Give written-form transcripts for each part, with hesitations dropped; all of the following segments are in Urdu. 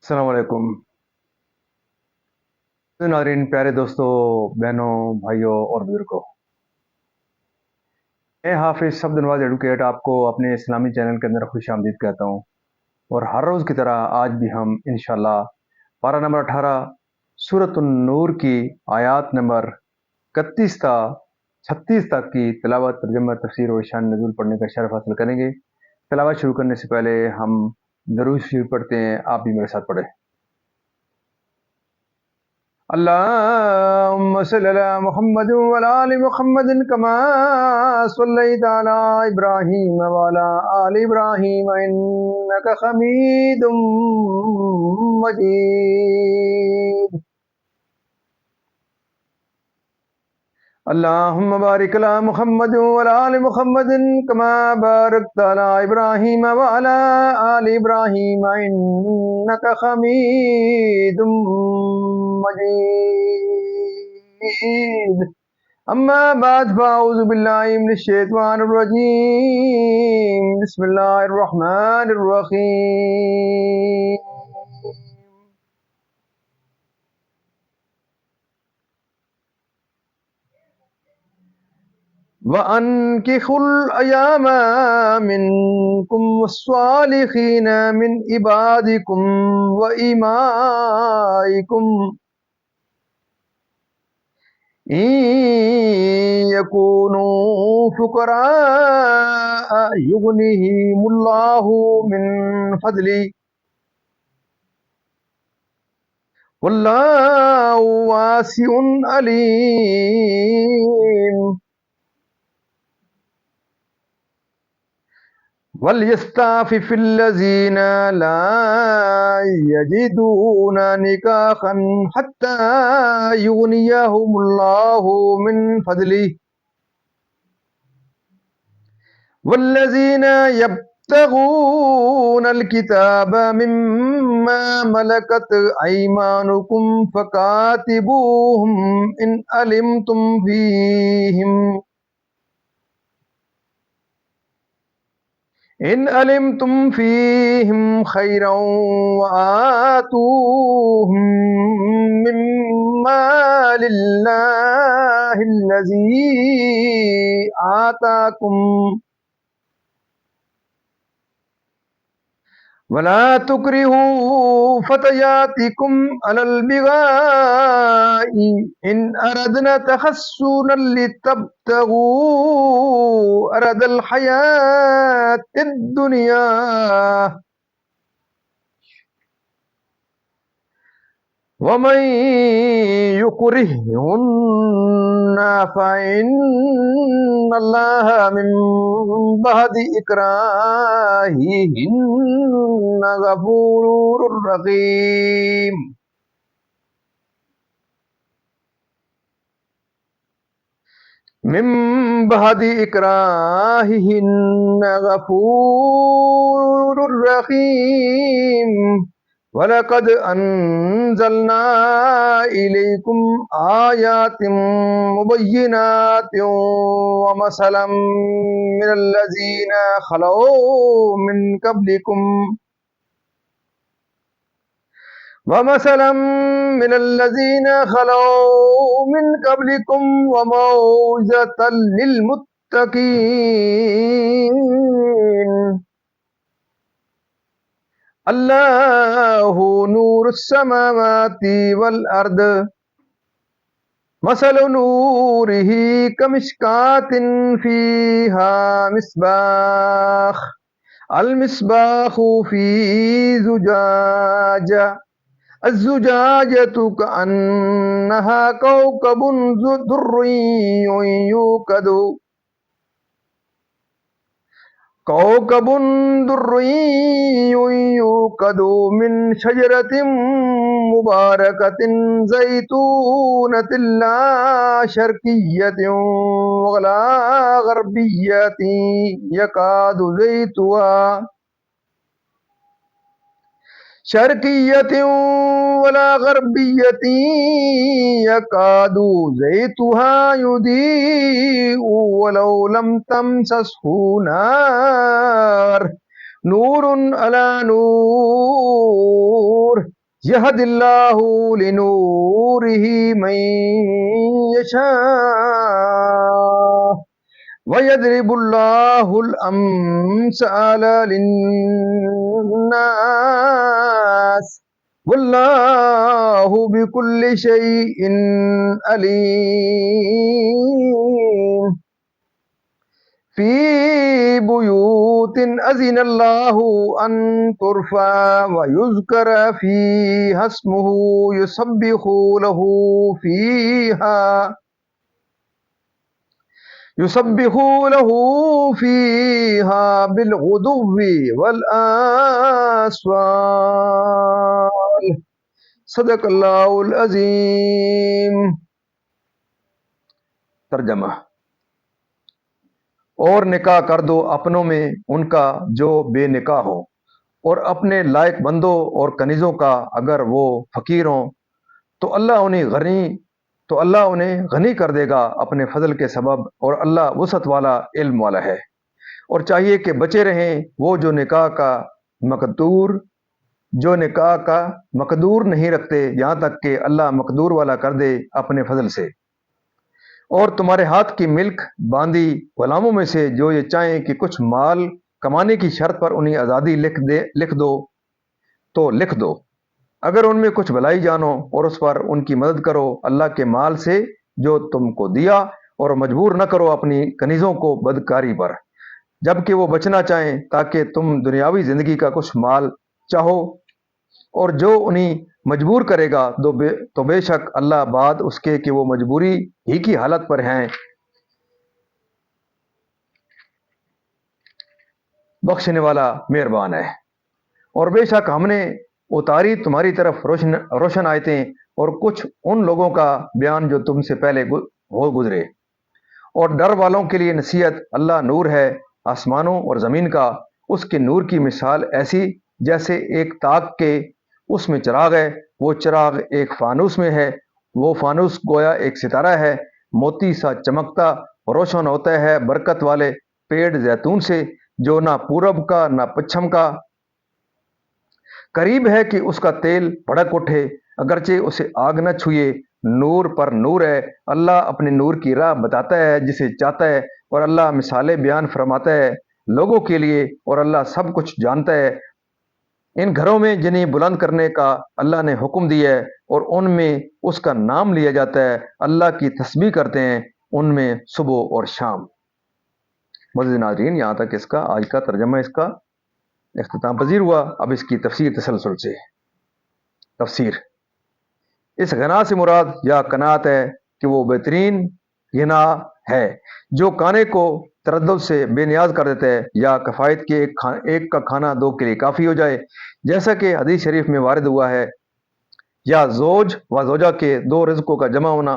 السلام علیکم ناظرین، پیارے دوستوں، بہنوں، بھائیوں اور بزرگوں، میں حافظ شبد نواز ایڈوکیٹ آپ کو اپنے اسلامی چینل کے اندر خوش آمدید کہتا ہوں۔ اور ہر روز کی طرح آج بھی ہم انشاءاللہ پارہ نمبر 18 سورۃ النور کی آیات نمبر 31 تا 36 تک کی تلاوت، ترجمہ، تفسیر و شان نزول پڑھنے کا شرف حاصل کریں گے۔ تلاوت شروع کرنے سے پہلے ہم درود شریف پڑھتے ہیں، آپ بھی میرے ساتھ پڑھیں۔ اللهم صل على محمد وعلى آل محمد كما صليت على إبراهيم وعلى آل إبراهيم إنك حميد مجيد. اللهم بارك على محمد وعلى آل محمد كما باركت على إبراهيم وعلى آل إبراهيم إنك حميد مجيد. أما بعد فأعوذ بالله من الشيطان الرجيم. بسم الله الرحمن الرحيم. وَأَنكِحُوا الْأَيَامَ مِنكُمْ وَالصَّالِحِينَ مِنْ عِبَادِكُمْ وَإِمَائِكُمْ إِن يَكُونُوا فُقَرَاءَ يُغْنِهِمُ اللَّهُ مِنْ فَضْلِهِ وَاللَّهُ وَاسِعٌ عَلِيمٌ. وَلْيَسْتَعْفِفِ الَّذِينَ لَا يَجِدُونَ نِكَاحًا حَتَّى يُغْنِيَهُمُ اللَّهُ مِنْ فَضْلِهِ وَالَّذِينَ يَبْتَغُونَ الْكِتَابَ مِمَّا مَلَكَتْ أَيْمَانُكُمْ فَكَاتِبُوهُمْ إن علمتم فيهم خيرا وآتوهم مما لله الذي آتاكم ولا تكرهوا فتياتكم على البغاء إن أردنا تحصنا لتبتغوا أرد الحياة الدنيا ومن يكرههن فإن الله من بعد إكراههن غفور رحيم. من بعد إكراههن غفور رحيم. وَلَقَدْ أَنزَلْنَا إِلَيْكُمْ آيَاتٍ مُبَيِّنَاتٍ وَمَثَلًا مِنَ الَّذِينَ خَلَوْا مِنْ قَبْلِكُمْ وَمَوْعِظَةً لِلْمُتَّقِينَ. اللہ نور السماوات والارض مثل نورہ کمشکاۃ فیہا مصباح المصباح فی زجاجہ الزجاجۃ کأنہا کوکب درّی يوقد من شجرة مباركة زيتونة لا شرقية ولا غربية يكاد زيتها شرقية ولا غربية يكاد زيتها يضيء ولو لم تمسسه نار نور على نور یہد اللہ لنورہ من یشاء وَيَضْرِبُ اللَّهُ الْأَمْثَالَ لِلنَّاسِ وَاللَّهُ بِكُلِّ شَيْءٍ عَلِيمٌ فِي بُيُوتٍ أَذِنَ اللَّهُ أَن تُرْفَعَ وَيُذْكَرَ فِيهَا اسْمُهُ يسبح له فيها بالغدو والآصال صدق اللہ العظیم۔ ترجمہ: اور نکاح کر دو اپنوں میں ان کا جو بے نکاح ہو، اور اپنے لائق بندوں اور کنیزوں کا اگر وہ فقیر ہوں تو اللہ انہیں غنی کر دے گا اپنے فضل کے سبب، اور اللہ وسعت والا علم والا ہے۔ اور چاہیے کہ بچے رہیں وہ جو نکاح کا مقدور نہیں رکھتے یہاں تک کہ اللہ مقدور والا کر دے اپنے فضل سے۔ اور تمہارے ہاتھ کی ملک باندھی غلاموں میں سے جو یہ چاہیں کہ کچھ مال کمانے کی شرط پر انہیں آزادی لکھ دو، اگر ان میں کچھ بھلائی جانو اور اس پر ان کی مدد کرو اللہ کے مال سے جو تم کو دیا، اور مجبور نہ کرو اپنی کنیزوں کو بدکاری پر جبکہ وہ بچنا چاہیں، تاکہ تم دنیاوی زندگی کا کچھ مال چاہو، اور جو انہیں مجبور کرے گا تو بے شک اللہ بعد اس کے کہ وہ مجبوری ہی کی حالت پر ہیں بخشنے والا مہربان ہے۔ اور بے شک ہم نے اتاری تمہاری طرف روشن آیتیں اور کچھ ان لوگوں کا بیان جو تم سے پہلے ہو گزرے، اور ڈر والوں کے لیے نصیحت۔ اللہ نور ہے آسمانوں اور زمین کا، اس کے نور کی مثال ایسی جیسے ایک تاک کے اس میں چراغ ہے، وہ چراغ ایک فانوس میں ہے، وہ فانوس گویا ایک ستارہ ہے، موتی سا چمکتا روشن ہوتا ہے برکت والے پیڑ زیتون سے جو نہ پورب کا نہ پچھم کا قریب ہے کہ اس کا تیل بھڑک اٹھے، اگرچہ اسے آگ نہ چھوئے۔ نور پر نور ہے، اللہ اپنے نور کی راہ بتاتا ہے جسے چاہتا ہے، اور اللہ مثالیں بیان فرماتا ہے لوگوں کے لیے، اور اللہ سب کچھ جانتا ہے۔ ان گھروں میں جنہیں بلند کرنے کا اللہ نے حکم دیا ہے اور ان میں اس کا نام لیا جاتا ہے، اللہ کی تسبیح کرتے ہیں ان میں صبح اور شام۔ معزز ناظرین، یہاں تک اس کا آج کا ترجمہ اس کا اختتام پذیر ہوا۔ اب اس کی تفسیر تسلسل سے۔ تفسیر: اس غنا سے مراد یا قناعت ہے کہ وہ بہترین غنا ہے جو کھانے کو تردد سے بے نیاز کر دیتا ہے، یا کفایت کے ایک کا کھانا دو کے لیے کافی ہو جائے، جیسا کہ حدیث شریف میں وارد ہوا ہے، یا زوج و زوجہ کے دو رزقوں کا جمع ہونا،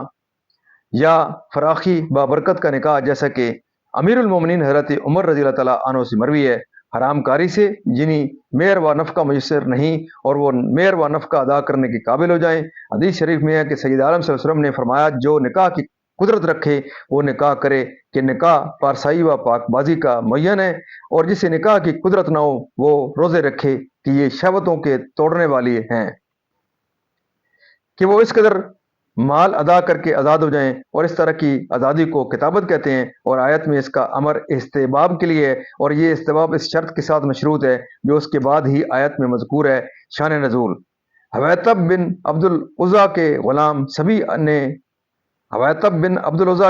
یا فراخی بابرکت کا نکاح، جیسا کہ امیر المومنین حضرت عمر رضی اللہ تعالیٰ عنہ سے مروی ہے، حرام کاری سے جنہیں مہر و نفقہ میسر نہیں اور وہ مہر و نفقہ ادا کرنے کے قابل ہو جائیں۔ حدیث شریف میں ہے کہ سید عالم صلی اللہ علیہ وسلم نے فرمایا جو نکاح کی قدرت رکھے وہ نکاح کرے، کہ نکاح پارسائی و پاک بازی کا معین ہے، اور جسے نکاح کی قدرت نہ ہو وہ روزے رکھے کہ یہ شہوتوں کے توڑنے والی ہیں، کہ وہ اس قدر مال ادا کر کے آزاد ہو جائیں، اور اس طرح کی آزادی کو کتابت کہتے ہیں۔ اور آیت میں اس کا امر استحباب کے لیے ہے، اور یہ استحباب اس شرط کے ساتھ مشروط ہے جو اس کے بعد ہی آیت میں مذکور ہے۔ شان نزول: حویطب بن عبد العزیٰ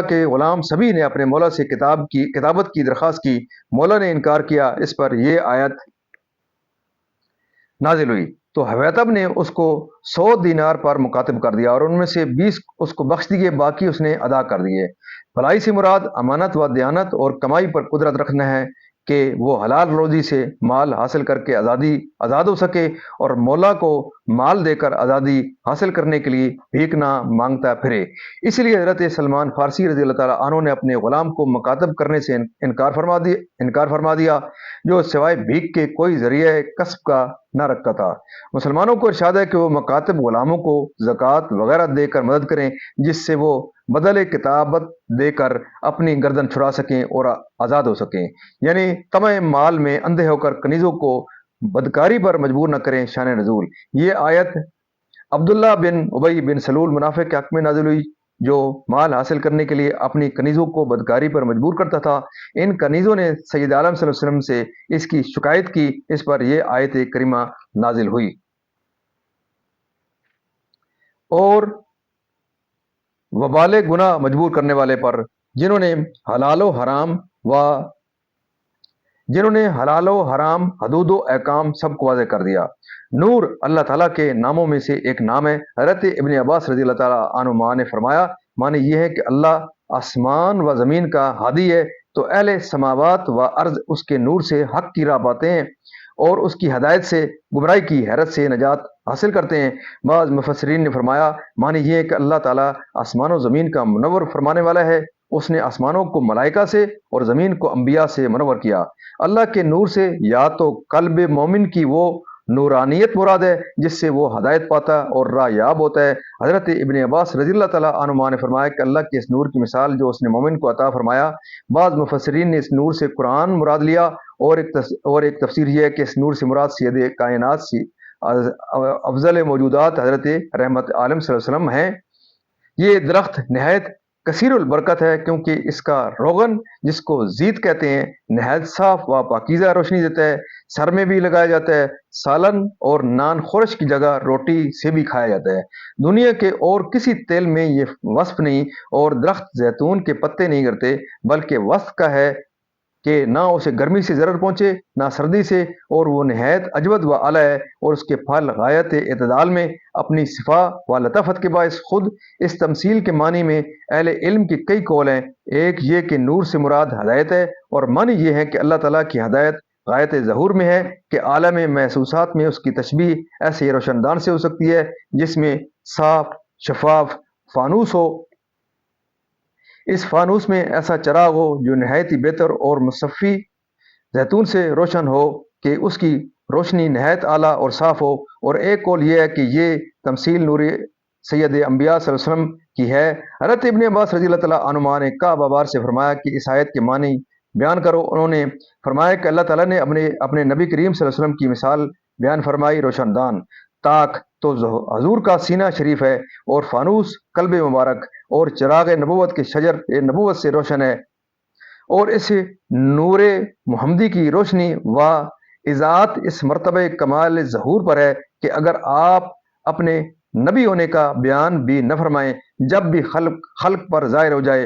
کے غلام سبی نے اپنے مولا سے کتابت کی درخواست کی، مولا نے انکار کیا، اس پر یہ آیت نازل ہوئی، تو حویطب نے اس کو 100 دینار پر مکاتب کر دیا، اور ان میں سے 20 اس کو بخش دیے، باقی اس نے ادا کر دیے۔ بھلائی سے مراد امانت و دیانت اور کمائی پر قدرت رکھنا ہے کہ وہ حلال روزی سے مال حاصل کر کے آزاد ہو سکے، اور مولا کو مال دے کر آزادی حاصل کرنے کے لیے بھیک نہ مانگتا پھرے۔ اس لیے حضرت سلمان فارسی رضی اللہ تعالیٰ عنہ نے اپنے غلام کو مکاتب کرنے سے انکار فرما دیا جو سوائے بھیک کے کوئی ذریعہ کسب کا نہ رکھتا تھا۔ مسلمانوں کو ارشاد ہے کہ وہ مکاتب غلاموں کو زکوٰۃ وغیرہ دے کر مدد کریں، جس سے وہ بدل کتابت دے کر اپنی گردن چھڑا سکیں اور آزاد ہو سکیں، یعنی طمع مال میں اندھے ہو کر کنیزوں کو بدکاری پر مجبور نہ کریں۔ شان نزول: یہ آیت عبداللہ بن ابی بن سلول منافق کے حق میں نازل ہوئی، جو مال حاصل کرنے کے لیے اپنی کنیزوں کو بدکاری پر مجبور کرتا تھا۔ ان کنیزوں نے سید عالم صلی اللہ علیہ وسلم سے اس کی شکایت کی، اس پر یہ آیت کریمہ نازل ہوئی۔ اور وبال گناہ مجبور کرنے والے پر، جنہوں نے حلال و حرام حدود و احکام سب کو واضح کر دیا۔ نور اللہ تعالیٰ کے ناموں میں سے ایک نام ہے۔ حضرت ابن عباس رضی اللہ تعالیٰ عنہما نے فرمایا، معنی یہ ہے کہ اللہ آسمان و زمین کا ہادی ہے، تو اہل سماوات و ارض اس کے نور سے حق کی راہ پاتے ہیں اور اس کی ہدایت سے گمراہی کی حیرت سے نجات حاصل کرتے ہیں۔ بعض مفسرین نے فرمایا، معنی یہ ہے کہ اللہ تعالیٰ آسمان و زمین کا منور فرمانے والا ہے۔ اس نے آسمانوں کو ملائکہ سے اور زمین کو انبیاء سے منور کیا۔ اللہ کے نور سے یا تو قلب مومن کی وہ نورانیت مراد ہے جس سے وہ ہدایت پاتا اور راہ یاب ہوتا ہے۔ حضرت ابن عباس رضی اللہ تعالیٰ عنہما نے فرمایا کہ اللہ کے اس نور کی مثال جو اس نے مومن کو عطا فرمایا، بعض مفسرین نے اس نور سے قرآن مراد لیا، اور ایک تفسیر یہ ہے کہ اس نور سے مراد سید کائنات سی افضل موجودات حضرت رحمت عالم صلی اللہ علیہ وسلم ہیں۔ یہ درخت نہایت کثیر البرکت ہے، کیونکہ اس کا روغن جس کو زیت کہتے ہیں نہایت صاف و پاکیزہ روشنی دیتا ہے۔ سر میں بھی لگایا جاتا ہے، سالن اور نان خورش کی جگہ روٹی سے بھی کھایا جاتا ہے۔ دنیا کے اور کسی تیل میں یہ وصف نہیں، اور درخت زیتون کے پتے نہیں کرتے، بلکہ وصف کا ہے کہ نہ اسے گرمی سے ضرر پہنچے نہ سردی سے، اور وہ نہایت اجود و اعلیٰ ہے، اور اس کے پھل غایت اعتدال میں اپنی صفا و لطافت کے باعث خود اس تمثیل کے معنی میں اہل علم کے کئی قول ہیں۔ ایک یہ کہ نور سے مراد ہدایت ہے، اور معنی یہ ہے کہ اللہ تعالیٰ کی ہدایت غایت ظہور میں ہے کہ عالم محسوسات میں اس کی تشبیہ ایسے روشن دان سے ہو سکتی ہے جس میں صاف شفاف فانوس ہو۔ اس فانوس میں ایسا چراغ ہو جو نہایت ہی بہتر اور مصفی زیتون سے روشن ہو کہ اس کی روشنی نہایت اعلیٰ اور صاف ہو۔ اور ایک قول یہ ہے کہ یہ تمثیل نور سید انبیاء صلی اللہ علیہ وسلم کی ہے۔ حضرت ابن عباس رضی اللہ تعالیٰ عنہما نے کعب بار سے فرمایا کہ اس آیت کے معنی بیان کرو۔ انہوں نے فرمایا کہ اللہ تعالیٰ نے اپنے نبی کریم صلی اللہ علیہ وسلم کی مثال بیان فرمائی، روشن دان تاک تو حضور کا سینہ شریف ہے، اور فانوس قلب مبارک، اور چراغ نبوت کے شجر نبوت سے روشن ہے، اور اس نور محمدی کی روشنی و اضاعت اس مرتبہ کمال ظہور پر ہے کہ اگر آپ اپنے نبی ہونے کا بیان بھی نہ فرمائیں جب بھی خلق پر ظاہر ہو جائے۔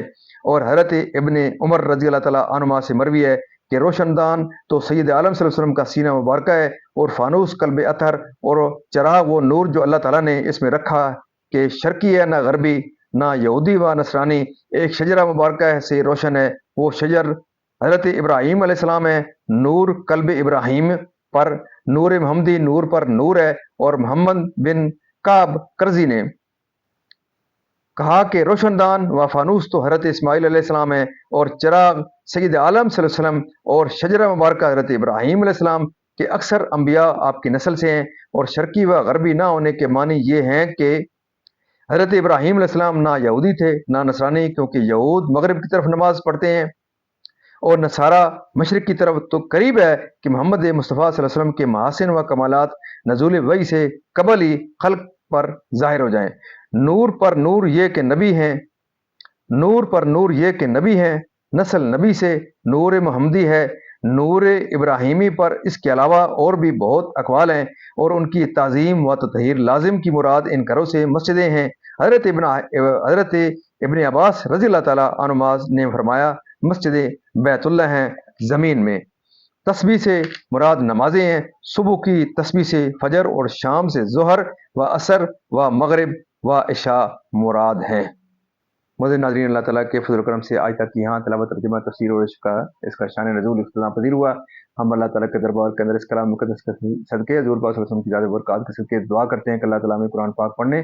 اور حضرت ابن عمر رضی اللہ تعالیٰ عنہما سے مروی ہے کہ روشن دان تو سید عالم صلی اللہ علیہ وسلم کا سینہ مبارکہ ہے، اور فانوس قلب اطہر، اور چراغ وہ نور جو اللہ تعالیٰ نے اس میں رکھا کہ شرقی ہے نہ غربی نہ یہودی و نصرانی، ایک شجرہ مبارکہ سے روشن ہے۔ وہ شجر حضرت ابراہیم علیہ السلام ہے۔ نور قلب ابراہیم پر نور محمدی نور پر نور ہے۔ اور محمد بن کعب قرظی نے کہا کہ روشن دان و فانوس تو حضرت اسماعیل علیہ السلام ہے، اور چراغ سید عالم صلی اللہ علیہ وسلم، اور شجرہ مبارکہ حضرت ابراہیم علیہ السلام کہ اکثر انبیاء آپ کی نسل سے ہیں۔ اور شرقی و غربی نہ ہونے کے معنی یہ ہیں کہ حضرت ابراہیم علیہ السلام نہ یہودی تھے نہ نصرانی، کیونکہ یہود مغرب کی طرف نماز پڑھتے ہیں اور نصارہ مشرق کی طرف، تو قریب ہے کہ محمد مصطفیٰ صلی اللہ علیہ وسلم کے محاسن و کمالات نزول وحی سے قبل ہی خلق پر ظاہر ہو جائیں۔ نور پر نور یہ کہ نبی ہیں، نور پر نور یہ کہ نبی ہیں، نسل نبی سے نور محمدی ہے۔ نور ابراہیمی پر اس کے علاوہ اور بھی بہت اقوال ہیں، اور ان کی تعظیم و تطہیر لازم کی مراد ان گھروں سے مسجدیں ہیں۔ حضرت ابن عباس رضی اللہ تعالیٰ عنہما نے فرمایا، مسجد بیت اللہ ہیں زمین میں۔ تسبیح سے مراد نمازیں ہیں، صبح کی تسبیح سے فجر، اور شام سے ظہر و عصر و مغرب و عشاء مراد ہیں۔ مزید ناظرین، اللہ تعالیٰ کے فضل و کرم سے آج تک یہاں تلاوت ترجمہ تفسیر اور اس کا شان نزول اختتام پذیر ہوا۔ ہم اللہ تعالیٰ کے دربار کے اندر اس کلام مقدس کے صدقے حضور پاک صلی اللہ علیہ وسلم کی زیادہ برکات کے صدقے دعا کرتے ہیں کہ اللہ تعالیٰ ہمیں قرآن پاک پڑھنے،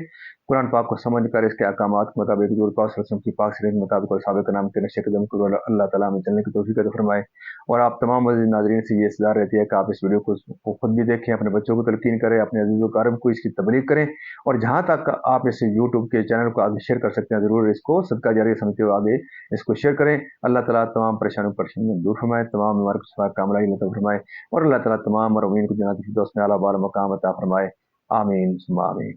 قرآن پاک کو سمجھ کر اس کے احکامات کے مطابق حضور پاک صلی اللہ علیہ وسلم کی پاک سیرت کے مطابق اور صحابہ کرام کے نقش قدم کو اللہ تعالیٰ ہمیں چلنے کی توفیق عطا فرمائے۔ اور آپ تمام مزید ناظرین سے یہ اصرار رہتی ہے کہ آپ اس ویڈیو کو خود بھی دیکھیں، اپنے بچوں کو تلقین کریں، اپنے عزیز و اقارب کو اس کی تبلیغ کریں، اور جہاں تک آپ اس یوٹیوب کے چینل کو آگے شیئر کر سکتے ہیں ضرور اس کو صدقہ جاریہ سمجھتے ہوئے آگے اس کو شیئر کریں۔ اللہ تعالیٰ تمام پریشانیوں دور فرمائے، تمام بیمار کو شفا کاملہ عطا فرمائے، اور اللہ تعالیٰ تمام مرحومین کو جنات الفردوس میں اعلیٰ بالا مقام عطا فرمائے۔ آمین ثم آمین۔